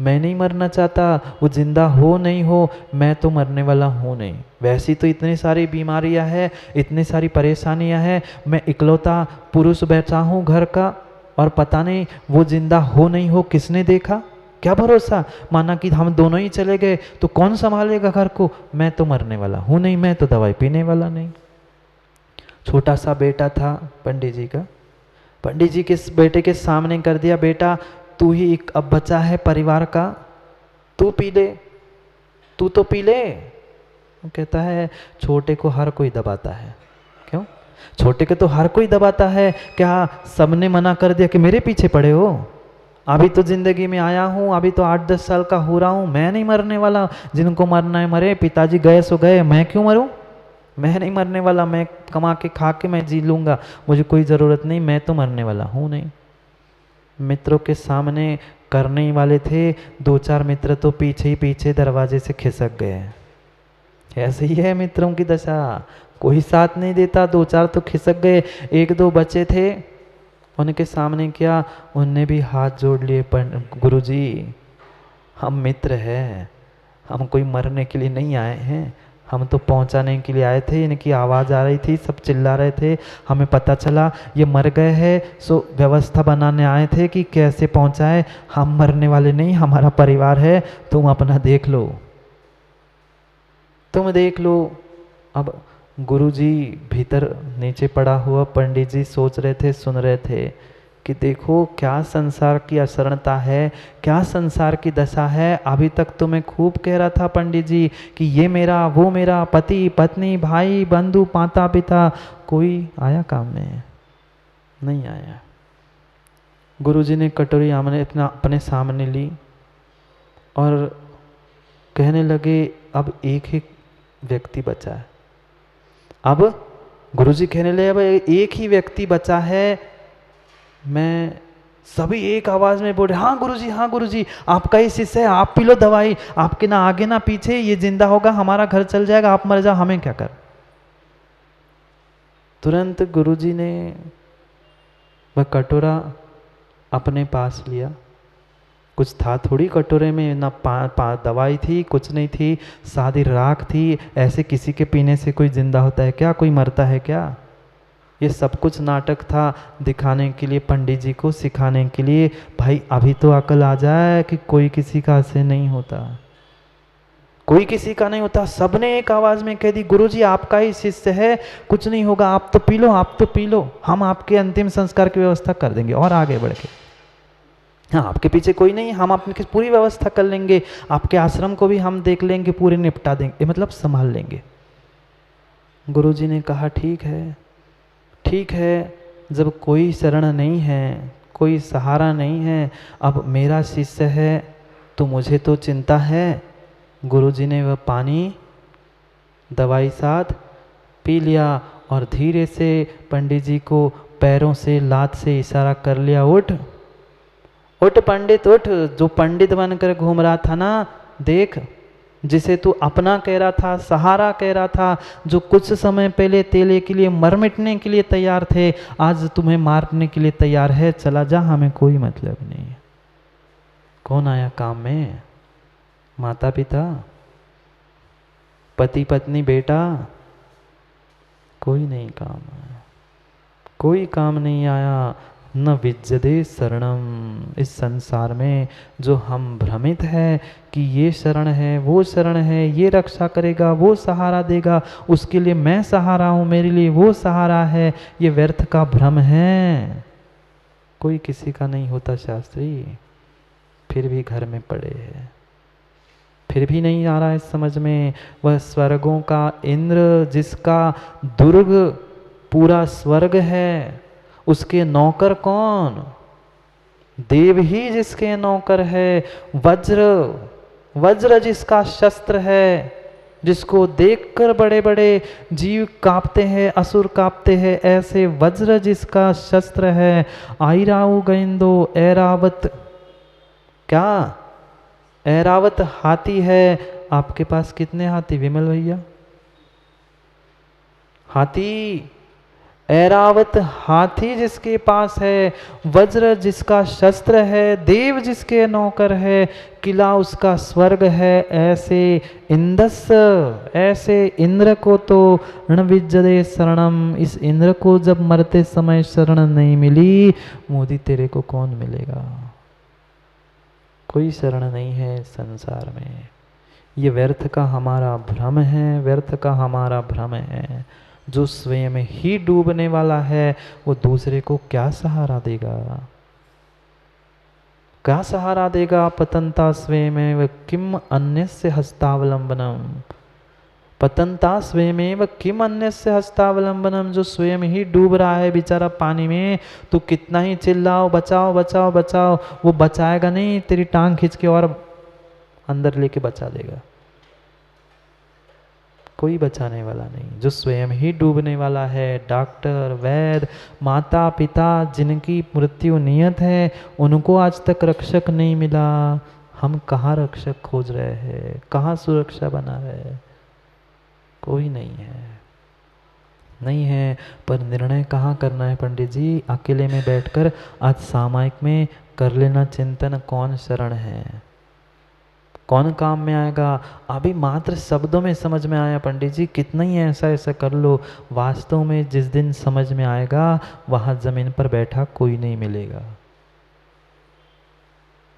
मैं नहीं मरना चाहता, वो जिंदा हो नहीं हो, मैं तो मरने वाला हूँ नहीं। वैसी तो इतनी सारी बीमारियां हैं, इतनी सारी परेशानियां हैं, मैं इकलौता पुरुष बैठा हूँ घर का, और पता नहीं वो जिंदा हो नहीं हो, किसने देखा, क्या भरोसा। माना कि हम दोनों ही चले गए तो कौन संभालेगा घर को, मैं तो मरने वाला हूँ नहीं, मैं तो दवाई पीने वाला नहीं। छोटा सा बेटा था पंडित जी का, पंडित जी के बेटे के सामने कर दिया, बेटा तू ही एक अब बचा है परिवार का, तू पी ले, तू तो पी ले। वो कहता है छोटे को हर कोई दबाता है। क्यों? छोटे को तो हर कोई दबाता है, क्या सबने मना कर दिया कि मेरे पीछे पड़े हो? अभी तो जिंदगी में आया हूँ, अभी तो 8-10 साल का हो रहा हूँ, मैं नहीं मरने वाला, जिनको मरना है मरे, पिताजी गए सो गए, मैं क्यों मरूं? मैं नहीं मरने वाला, मैं कमा के खा के मैं जी लूँगा, मुझे कोई ज़रूरत नहीं, मैं तो मरने वाला हूँ नहीं। मित्रों के सामने करने ही वाले थे, 2-4 मित्र तो पीछे ही पीछे दरवाजे से खिसक गए। ऐसे ही है मित्रों की दशा, कोई साथ नहीं देता, 2-4 तो खिसक गए, 1-2 बचे थे, उनके सामने किया, उनने भी हाथ जोड़ लिए, गुरुजी हम मित्र हैं, हम कोई मरने के लिए नहीं आए हैं, हम तो पहुंचाने के लिए आए थे। इनकी आवाज़ आ रही थी, सब चिल्ला रहे थे, हमें पता चला ये मर गए हैं, सो व्यवस्था बनाने आए थे कि कैसे पहुंचाए, हम मरने वाले नहीं, हमारा परिवार है, तुम अपना देख लो, तुम देख लो। अब गुरुजी भीतर नीचे पड़ा हुआ, पंडित जी सोच रहे थे, सुन रहे थे कि देखो क्या संसार की अशरणता है, क्या संसार की दशा है। अभी तक तो मैं खूब कह रहा था पंडित जी कि ये मेरा, वो मेरा, पति पत्नी भाई बंधु माता पिता, कोई आया काम में? नहीं आया। गुरुजी ने कटोरी आमने अपने सामने ली और कहने लगे अब एक ही व्यक्ति बचा है। अब गुरुजी कहने लगे अब एक ही व्यक्ति बचा है। मैं सभी एक आवाज में बोले हाँ गुरुजी, हाँ गुरुजी, आपका ही शिष्य है, आप पी लो दवाई, आपके ना आगे ना पीछे, ये जिंदा होगा, हमारा घर चल जाएगा, आप मर जाओ, हमें क्या कर। तुरंत गुरुजी ने वह कटोरा अपने पास लिया, कुछ था थोड़ी कटोरे में, ना दवाई थी, कुछ नहीं थी, सादी राख थी। ऐसे किसी के पीने से कोई जिंदा होता है क्या, कोई मरता है क्या? ये सब कुछ नाटक था, दिखाने के लिए, पंडित जी को सिखाने के लिए, भाई अभी तो अकल आ जाए कि कोई किसी का ऐसे नहीं होता, कोई किसी का नहीं होता। सबने एक आवाज में कह दी गुरुजी आपका ही शिष्य है, कुछ नहीं होगा, आप तो पी लो, आप तो पी लो, हम आपके अंतिम संस्कार की व्यवस्था कर देंगे और आगे बढ़ के, हाँ आपके पीछे कोई नहीं, हम आपकी पूरी व्यवस्था कर लेंगे, आपके आश्रम को भी हम देख लेंगे, पूरे निपटा देंगे, मतलब संभाल लेंगे। गुरुजी ने कहा ठीक है, ठीक है, जब कोई शरण नहीं है, कोई सहारा नहीं है, अब मेरा शिष्य है तो मुझे तो चिंता है। गुरुजी ने वह पानी दवाई साथ पी लिया और धीरे से पंडित जी को पैरों से लात से इशारा कर लिया, उठ उठ पंडित उठ, जो पंडित बनकर घूम रहा था ना, देख, जिसे तू अपना कह रहा था, सहारा कह रहा था, जो कुछ समय पहले तेले के लिए मर मिटने के लिए तैयार थे, आज तुम्हें मारने के लिए तैयार है, चला जा, हमें कोई मतलब नहीं। कौन आया काम में? माता पिता, पति पत्नी बेटा, कोई नहीं काम आया, कोई काम नहीं आया। न विद्यते शरणम, इस संसार में जो हम भ्रमित है कि ये शरण है, वो शरण है, ये रक्षा करेगा, वो सहारा देगा, उसके लिए मैं सहारा हूँ, मेरे लिए वो सहारा है, ये व्यर्थ का भ्रम है, कोई किसी का नहीं होता शास्त्री। फिर भी घर में पड़े हैं, फिर भी नहीं आ रहा है समझ में। वह स्वर्गों का इंद्र, जिसका दुर्ग पूरा स्वर्ग है, उसके नौकर कौन? देव ही जिसके नौकर है। वज्र, वज्र जिसका शस्त्र है, जिसको देखकर बड़े बड़े जीव कांपते हैं, असुर कांपते हैं, ऐसे वज्र जिसका शस्त्र है। आईराऊ गइंदो ऐरावत, क्या ऐरावत हाथी है। आपके पास कितने हाथी विमल भैया? हाथी ऐरावत हाथी जिसके पास है, वज्र जिसका शस्त्र है, देव जिसके नौकर है, किला उसका स्वर्ग है, ऐसे इंद्रस, ऐसे इंद्र को तो न विद्यते शरणम। इस इंद्र को जब मरते समय शरण नहीं मिली, मोदी तेरे को कौन मिलेगा? कोई शरण नहीं है संसार में। ये व्यर्थ का हमारा भ्रम है, व्यर्थ का हमारा भ्रम है। जो स्वयं ही डूबने वाला है वो दूसरे को क्या सहारा देगा? क्या सहारा देगा? पतंता स्वयमेव किम अन्यस्य हस्तावलंबनम। पतंता स्वयमेव किम अन्यस्य हस्तावलंबनम। जो स्वयं ही डूब रहा है बेचारा पानी में, तो कितना ही चिल्लाओ बचाओ बचाओ बचाओ, वो बचाएगा नहीं, तेरी टांग खींच के और अंदर लेके बचा देगा। कोई बचाने वाला नहीं। जो स्वयं ही डूबने वाला है, डॉक्टर, वैद्य, माता पिता जिनकी मृत्यु नियत है, उनको आज तक रक्षक नहीं मिला। हम कहाँ रक्षक खोज रहे हैं? कहाँ सुरक्षा बना है? कोई नहीं है, नहीं है। पर निर्णय कहाँ करना है पंडित जी? अकेले में बैठकर आज सामायिक में कर लेना चिंतन, कौन शरण है, कौन काम में आएगा। अभी मात्र शब्दों में समझ में आया पंडित जी, कितना ही ऐसा ऐसा कर लो, वास्तव में जिस दिन समझ में आएगा वहाँ जमीन पर बैठा कोई नहीं मिलेगा।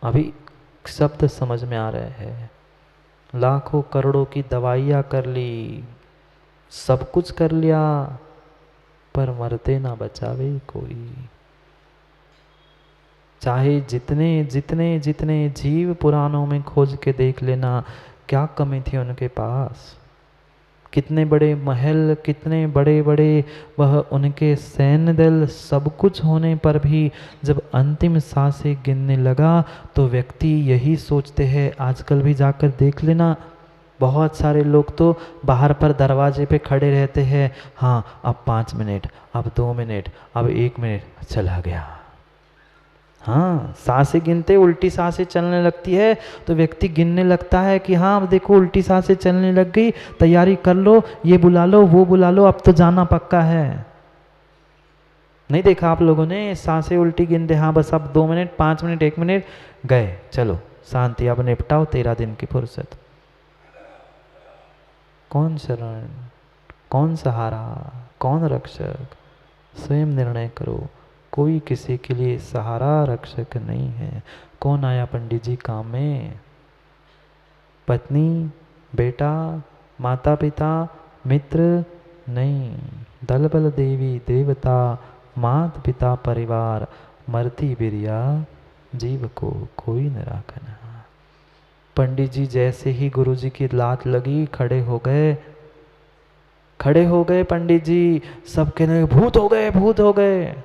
अभी शब्द समझ में आ रहे हैं। लाखों करोड़ों की दवाइयाँ कर ली, सब कुछ कर लिया, पर मरते ना बचावे कोई। चाहे जितने जितने जितने जीव पुराणों में खोज के देख लेना, क्या कमी थी उनके पास? कितने बड़े महल, कितने बड़े बड़े वह उनके सैन्य दल, सब कुछ होने पर भी जब अंतिम सांसें गिनने लगा तो व्यक्ति यही सोचते हैं, आजकल भी जाकर देख लेना, बहुत सारे लोग तो बाहर पर दरवाजे पे खड़े रहते हैं। हाँ, अब 5 मिनट, अब 2 मिनट, अब 1 मिनट, चला गया। हाँ, सांसें गिनते उल्टी सांसें चलने लगती है तो व्यक्ति गिनने लगता है कि हाँ अब देखो उल्टी सांसें चलने लग गई, तैयारी कर लो, ये बुला लो वो बुला लो, अब तो जाना पक्का है। नहीं देखा आप लोगों ने? सांसें उल्टी गिनते, हाँ बस अब 2 मिनट, 5 मिनट, 1 मिनट गए, चलो शांति, अब निपटाओ 13 दिन की फुर्सत। कौन शरण, कौन सहारा, कौन रक्षक? स्वयं निर्णय करो। कोई किसी के लिए सहारा रक्षक नहीं है। कौन आया पंडित जी काम में? पत्नी, बेटा, माता पिता, मित्र नहीं, दल बल देवी देवता, मात पिता परिवार, मरती बिरिया जीव को कोई न राखना। पंडित जी जैसे ही गुरु जी की लात लगी, खड़े हो गए, खड़े हो गए पंडित जी। सब कहने भूत हो गए, भूत हो गए।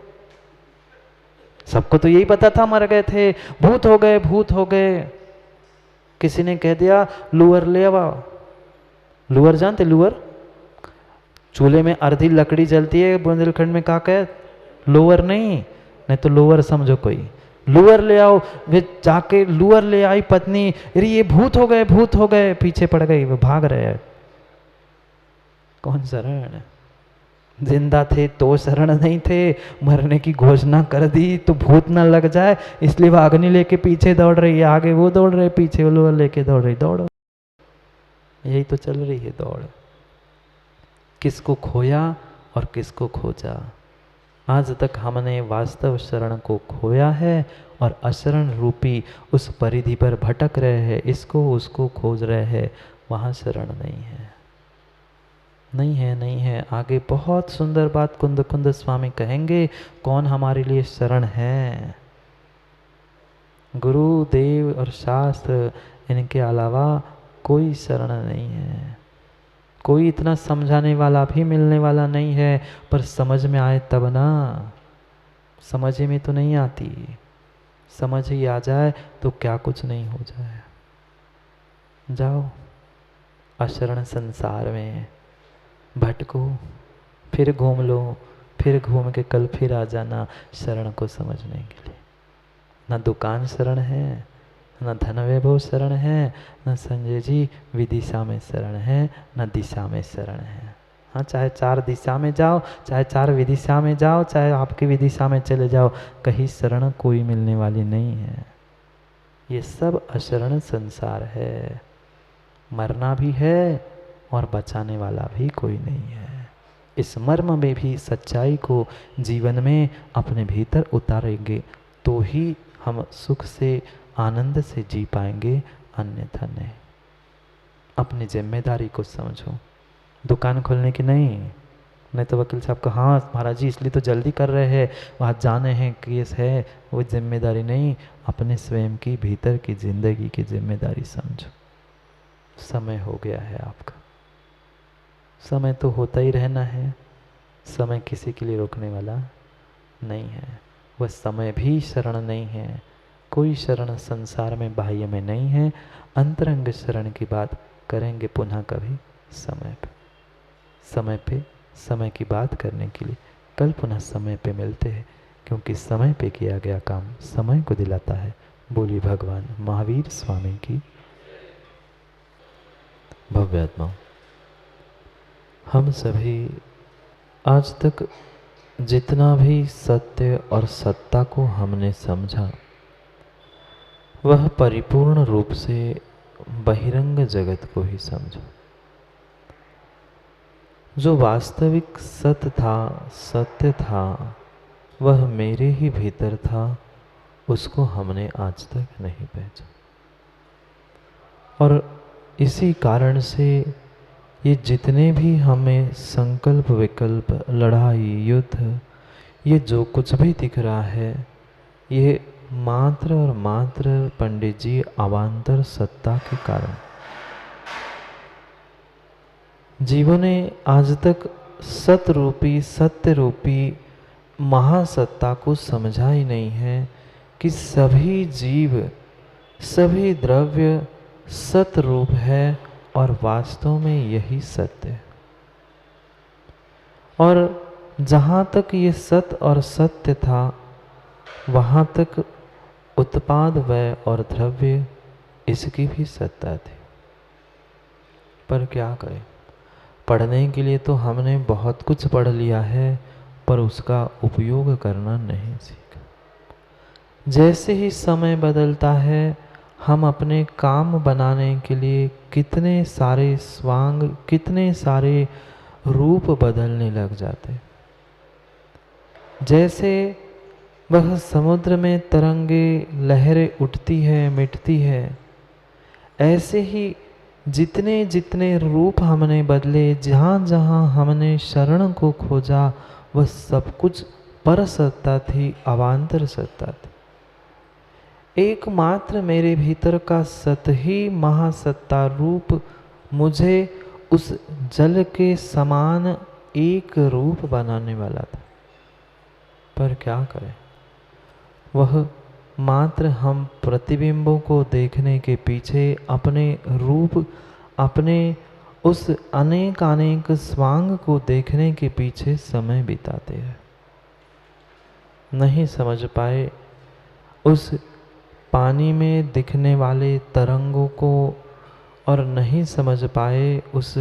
सबको तो यही पता था मर गए थे, भूत हो गए, भूत हो गए। किसी ने कह दिया लुअर ले आओ। लुअर जानते? लुअर चूल्हे में अर्धी लकड़ी जलती है, बुंदेलखंड में क्या कहे? लोअर नहीं तो लोअर समझो कोई। लुअर ले आओ। वे जाके लुअर ले आई पत्नी, अरे ये भूत हो गए, भूत हो गए, पीछे पड़ गई, वो भाग रहे हैं। कौन शरण? जिंदा थे तो शरण नहीं थे, मरने की घोषणा कर दी तो भूत ना लग जाए, इसलिए वो अग्नि लेके पीछे दौड़ रही है, आगे वो दौड़ रहे, पीछे वो लोग लेके दौड़ रही। दौड़ो, यही तो चल रही है दौड़। किसको खोया और किसको खोजा? आज तक हमने वास्तव शरण को खोया है और अशरण रूपी उस परिधि पर भटक रहे हैं, इसको उसको खोज रहे हैं, वहाँ शरण नहीं है, नहीं है, नहीं है। आगे बहुत सुंदर बात कुंद कुंद स्वामी कहेंगे, कौन हमारे लिए शरण है। गुरु देव और शास्त्र, इनके अलावा कोई शरण नहीं है। कोई इतना समझाने वाला भी मिलने वाला नहीं है, पर समझ में आए तब ना। समझ में तो नहीं आती, समझ ही आ जाए तो क्या कुछ नहीं हो जाए। जाओ अशरण संसार में भटको, फिर घूम लो, फिर घूम के कल फिर आ जाना शरण को समझने के लिए। ना दुकान शरण है, न धन वैभव शरण है, न संजय जी विदिशा में शरण है, न दिशा में शरण है। हाँ, चाहे 4 दिशा में जाओ, चाहे 4 विदिशा में जाओ, चाहे आपकी विदिशा में चले जाओ, कहीं शरण कोई मिलने वाली नहीं है। ये सब अशरण संसार है। मरना भी है और बचाने वाला भी कोई नहीं है। इस मर्म में भी सच्चाई को जीवन में अपने भीतर उतारेंगे तो ही हम सुख से, आनंद से जी पाएंगे, अन्यथा नहीं। अपनी जिम्मेदारी को समझो। दुकान खोलने की नहीं तो वकील साहब को, हाँ महाराज जी इसलिए तो जल्दी कर रहे हैं, वहाँ जाने हैं, केस है, वो जिम्मेदारी नहीं। अपने स्वयं की भीतर की जिंदगी की जिम्मेदारी समझो। समय हो गया है आपका। समय तो होता ही रहना है। समय किसी के लिए रोकने वाला नहीं है। वह समय भी शरण नहीं है। कोई शरण संसार में बाह्य में नहीं है। अंतरंग शरण की बात करेंगे पुनः कभी समय पे समय की बात करने के लिए कल पुनः समय पे मिलते हैं, क्योंकि समय पे किया गया काम समय को दिलाता है। बोली भगवान महावीर स्वामी की भव्य आत्मा। हम सभी आज तक जितना भी सत्य और सत्ता को हमने समझा, वह परिपूर्ण रूप से बहिरंग जगत को ही समझा। जो वास्तविक सत्य था वह मेरे ही भीतर था, उसको हमने आज तक नहीं पहचाना। और इसी कारण से ये जितने भी हमें संकल्प विकल्प, लड़ाई, युद्ध, ये जो कुछ भी दिख रहा है, ये मात्र और मात्र पंडित जी अवान्तर सत्ता के कारण। जीवों ने आज तक सत्य रूपी महासत्ता को समझा ही नहीं है कि सभी जीव, सभी द्रव्य सत रूप है और वास्तव में यही सत्य है। और जहाँ तक ये सत और सत्य था, वहाँ तक उत्पाद व्यय और द्रव्य इसकी भी सत्ता थी। पर क्या करें, पढ़ने के लिए तो हमने बहुत कुछ पढ़ लिया है, पर उसका उपयोग करना नहीं सीखा। जैसे ही समय बदलता है, हम अपने काम बनाने के लिए कितने सारे स्वांग, कितने सारे रूप बदलने लग जाते। जैसे वह समुद्र में तरंगे, लहरें उठती है, मिटती है, ऐसे ही जितने जितने रूप हमने बदले, जहाँ जहाँ हमने शरण को खोजा, वह सब कुछ पर सत्ता थी, अवान्तर सत्ता थी। एकमात्र मेरे भीतर का सत ही महासत्ता रूप मुझे उस जल के समान एक रूप बनाने वाला था। पर क्या करें, वह मात्र हम प्रतिबिंबों को देखने के पीछे, अपने रूप, अपने उस अनेक स्वांग को देखने के पीछे समय बिताते हैं। नहीं समझ पाए उस पानी में दिखने वाले तरंगों को, और नहीं समझ पाए उस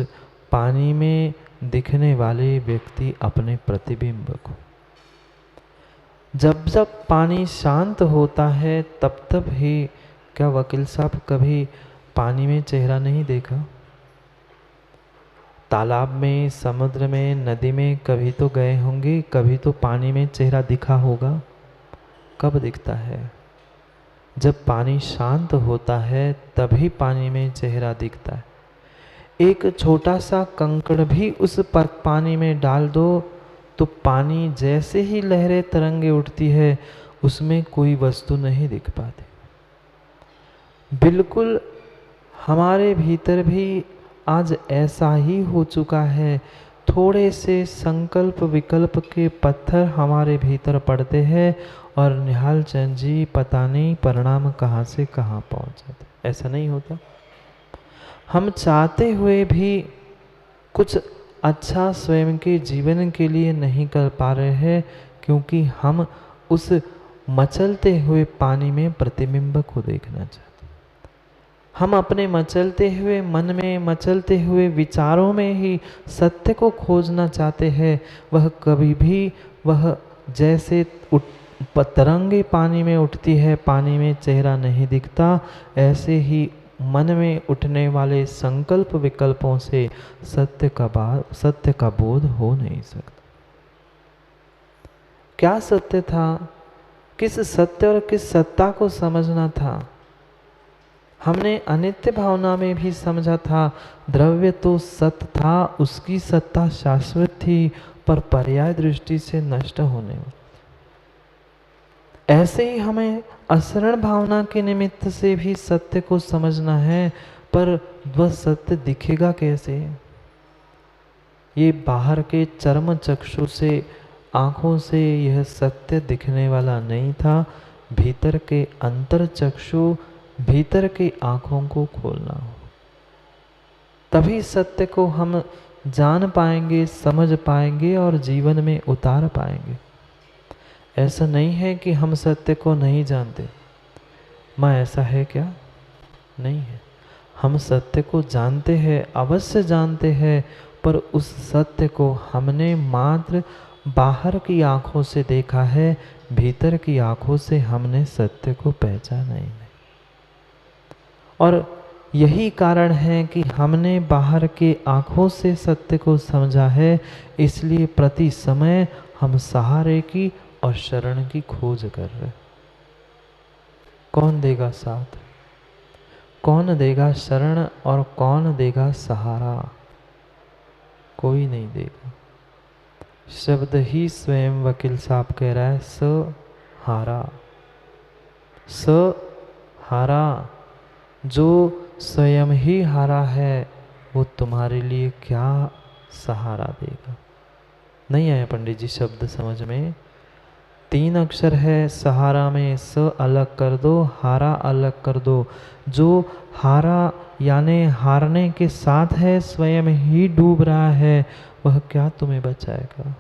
पानी में दिखने वाले व्यक्ति अपने प्रतिबिंब को। जब जब पानी शांत होता है तब तब ही, क्या वकील साहब कभी पानी में चेहरा नहीं देखा? तालाब में, समुद्र में, नदी में कभी तो गए होंगे, कभी तो पानी में चेहरा दिखा होगा। कब दिखता है? जब पानी शांत होता है तभी पानी में चेहरा दिखता है। एक छोटा सा कंकड़ भी उस पानी में डाल दो तो पानी जैसे ही लहरें तरंगे उठती है, उसमें कोई वस्तु नहीं दिख पाती। बिल्कुल हमारे भीतर भी आज ऐसा ही हो चुका है। थोड़े से संकल्प विकल्प के पत्थर हमारे भीतर पड़ते हैं और निहाल चंद जी पता नहीं परिणाम कहाँ से कहाँ पहुँच जाते। ऐसा नहीं होता? हम चाहते हुए भी कुछ अच्छा स्वयं के जीवन के लिए नहीं कर पा रहे हैं, क्योंकि हम उस मचलते हुए पानी में प्रतिबिंब को देखना चाहते। हम अपने मचलते हुए मन में, मचलते हुए विचारों में ही सत्य को खोजना चाहते हैं। वह कभी भी, वह जैसे तरंगे पानी में उठती है, पानी में चेहरा नहीं दिखता, ऐसे ही मन में उठने वाले संकल्प विकल्पों से सत्य का बोध हो नहीं सकता। क्या सत्य था? किस सत्य और किस सत्ता को समझना था? हमने अनित्य भावना में भी समझा था, द्रव्य तो सत्य था, उसकी सत्ता शाश्वत थी, पर पर्याय दृष्टि से नष्ट होने में। ऐसे ही हमें असरण भावना के निमित्त से भी सत्य को समझना है, पर वह सत्य दिखेगा कैसे? ये बाहर के चर्म चक्षु से, आँखों से यह सत्य दिखने वाला नहीं था। भीतर के अंतर चक्षु, भीतर की आँखों को खोलना हो, तभी सत्य को हम जान पाएंगे, समझ पाएंगे और जीवन में उतार पाएंगे। ऐसा नहीं है कि हम सत्य को नहीं जानते। माँ ऐसा है क्या? नहीं है। हम सत्य को जानते हैं, अवश्य जानते हैं, पर उस सत्य को हमने मात्र बाहर की आँखों से देखा है, भीतर की आँखों से हमने सत्य को पहचाना ही नहीं। और यही कारण है कि हमने बाहर के आँखों से सत्य को समझा है, इसलिए प्रति समय हम सहारे की और शरण की खोज कर रहे। कौन देगा साथ? कौन देगा शरण और कौन देगा सहारा? कोई नहीं देगा। शब्द ही स्वयं वकील साहब कह रहा है, सहारा। सहारा, जो स्वयं ही हारा है, वो तुम्हारे लिए क्या सहारा देगा? नहीं आया पंडित जी शब्द समझ में? 3 अक्षर है सहारा में, स अलग कर दो, हारा अलग कर दो। जो हारा यानी हारने के साथ है, स्वयं ही डूब रहा है, वह क्या तुम्हें बचाएगा?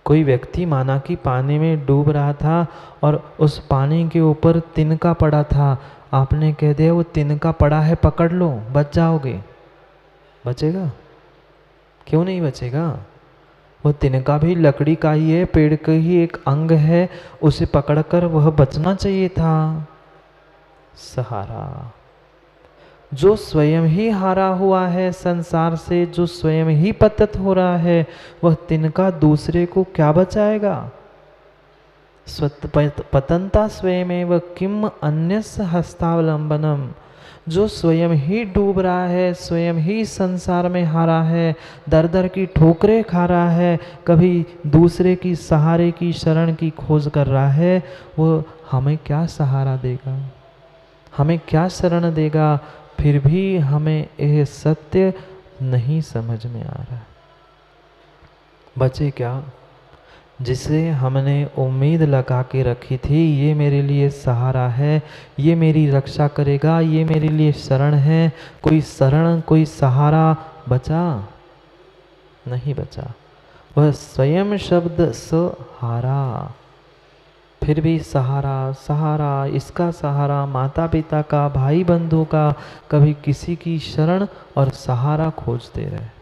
कोई व्यक्ति माना कि पानी में डूब रहा था और उस पानी के ऊपर तिनका पड़ा था। आपने कह दिया वो तिनका पड़ा है, पकड़ लो, बच जाओगे। बचेगा? क्यों नहीं बचेगा? वो तिनका भी लकड़ी का ही है, पेड़ का ही एक अंग है, उसे पकड़कर वह बचना चाहिए था। सहारा, जो स्वयं ही हारा हुआ है संसार से, जो स्वयं ही पतित हो रहा है, वह तिनका दूसरे को क्या बचाएगा? पतंता स्वयमेव किम अन्यस्य हस्तावलंबनम। जो स्वयं ही डूब रहा है, स्वयं ही संसार में हारा है, दर दर की ठोकरें खा रहा है, कभी दूसरे की सहारे की, शरण की खोज कर रहा है, वो हमें क्या सहारा देगा? हमें क्या शरण देगा? फिर भी हमें यह सत्य नहीं समझ में आ रहा। बचे क्या? जिसे हमने उम्मीद लगा के रखी थी, ये मेरे लिए सहारा है, ये मेरी रक्षा करेगा, ये मेरे लिए शरण है, कोई शरण, कोई सहारा बचा? नहीं बचा। वह स्वयं शब्द सहारा। फिर भी सहारा, सहारा, इसका सहारा माता पिता का, भाई बंधु का, कभी किसी की शरण और सहारा खोजते रहे।